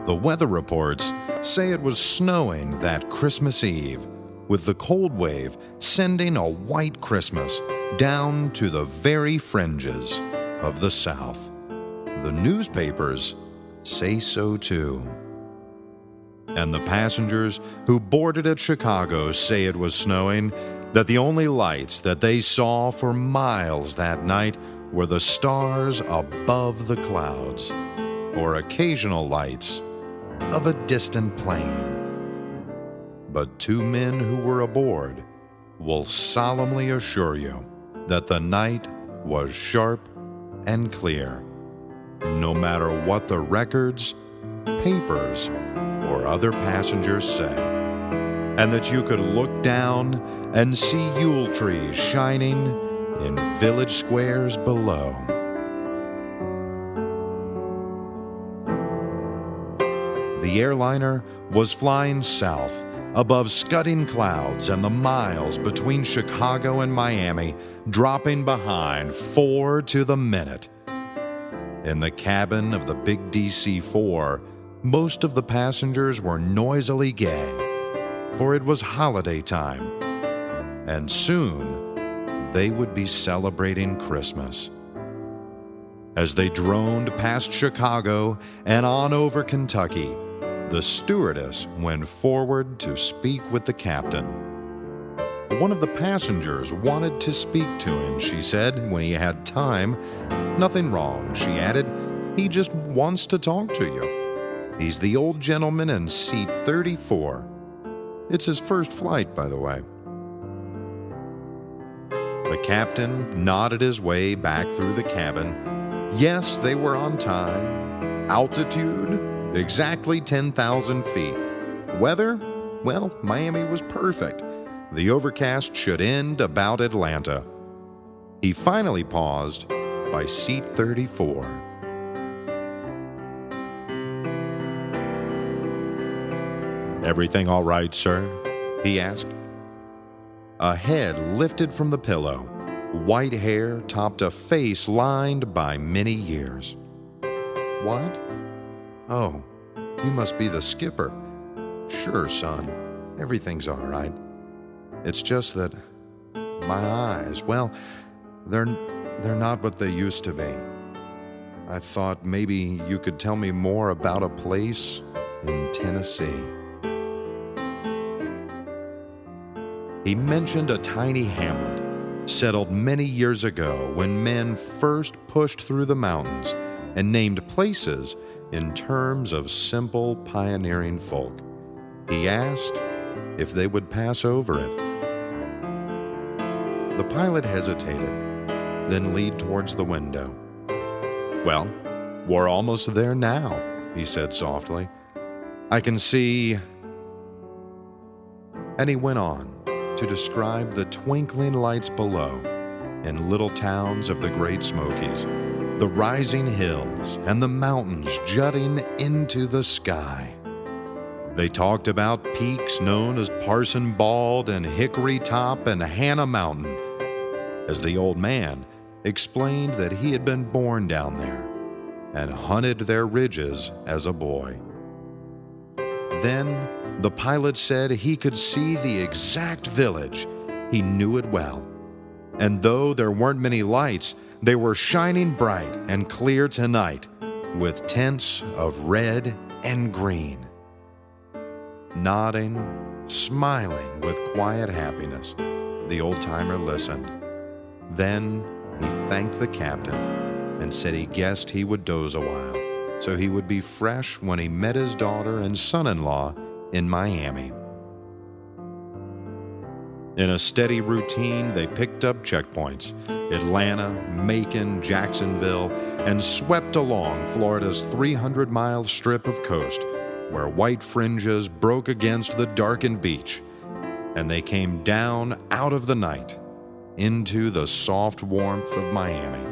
The weather reports say it was snowing that Christmas Eve, with the cold wave sending a white Christmas down to the very fringes of the South. The newspapers say so too. And the passengers who boarded at Chicago say it was snowing, that the only lights that they saw for miles that night were the stars above the clouds, or occasional lights of a distant plane. But two men who were aboard will solemnly assure you that the night was sharp and clear, no matter what the records, papers, or other passengers say, and that you could look down and see Yule trees shining in village squares below. The airliner was flying south above scudding clouds, and the miles between Chicago and Miami dropping behind 4 to the minute. In the cabin of the big DC-4, most of the passengers were noisily gay, for it was holiday time, and soon they would be celebrating Christmas. As they droned past Chicago and on over Kentucky, the stewardess went forward to speak with the captain. One of the passengers wanted to speak to him, she said, when he had time. Nothing wrong, she added. He just wants to talk to you. He's the old gentleman in seat 34. It's his first flight, by the way. The captain nodded his way back through the cabin. Yes, they were on time. Altitude, exactly 10,000 feet. Weather, well, Miami was perfect. The overcast should end about Atlanta. He finally paused by seat 34. "Everything all right, sir?" he asked. A head lifted from the pillow. White hair topped a face lined by many years. "What? Oh, you must be the skipper." "Sure, son. Everything's all right. It's just that my eyes, well, they're not what they used to be. I thought maybe you could tell me more about a place in Tennessee." He mentioned a tiny hamlet settled many years ago when men first pushed through the mountains and named places in terms of simple pioneering folk. He asked if they would pass over it. The pilot hesitated, then leaned towards the window. "Well, we're almost there now," he said softly. "I can see..." And he went on to describe the twinkling lights below in little towns of the Great Smokies, the rising hills, and the mountains jutting into the sky. They talked about peaks known as Parson Bald and Hickory Top and Hannah Mountain, as the old man explained that he had been born down there and hunted their ridges as a boy. Then the pilot said he could see the exact village. He knew it well. And though there weren't many lights, they were shining bright and clear tonight, with tints of red and green. Nodding, smiling with quiet happiness, the old-timer listened. Then he thanked the captain and said he guessed he would doze a while, so he would be fresh when he met his daughter and son-in-law in Miami. In a steady routine, they picked up checkpoints: Atlanta, Macon, Jacksonville, and swept along Florida's 300-mile strip of coast, where white fringes broke against the darkened beach, and they came down out of the night into the soft warmth of Miami.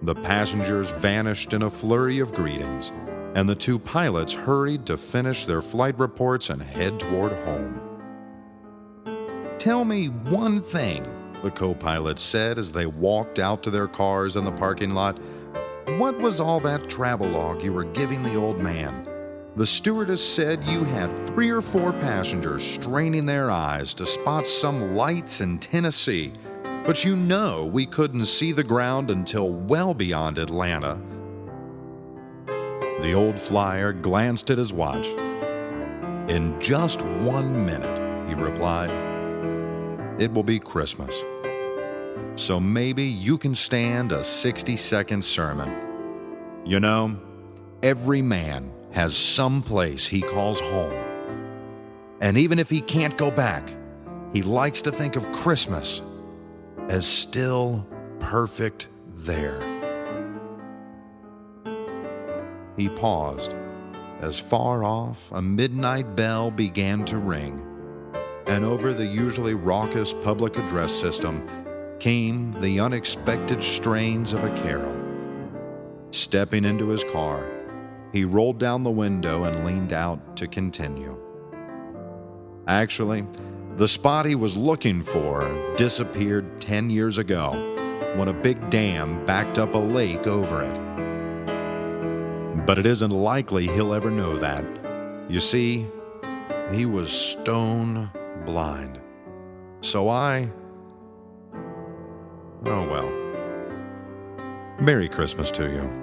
The passengers vanished in a flurry of greetings, and the two pilots hurried to finish their flight reports and head toward home. "Tell me one thing," the co-pilot said as they walked out to their cars in the parking lot. "What was all that travelogue you were giving the old man? The stewardess said you had 3 or 4 passengers straining their eyes to spot some lights in Tennessee, but you know we couldn't see the ground until well beyond Atlanta. The old flyer glanced at his watch. In just 1 minute, he replied. It will be Christmas. So maybe you can stand a 60-second sermon. You know, every man has some place he calls home. And even if he can't go back, he likes to think of Christmas as still perfect there. He paused as far off a midnight bell began to ring, and over the usually raucous public address system came the unexpected strains of a carol. Stepping into his car, he rolled down the window and leaned out to continue. Actually, the spot he was looking for disappeared 10 years ago when a big dam backed up a lake over it. But it isn't likely he'll ever know that. You see, he was stone blind. So oh well. Merry Christmas to you.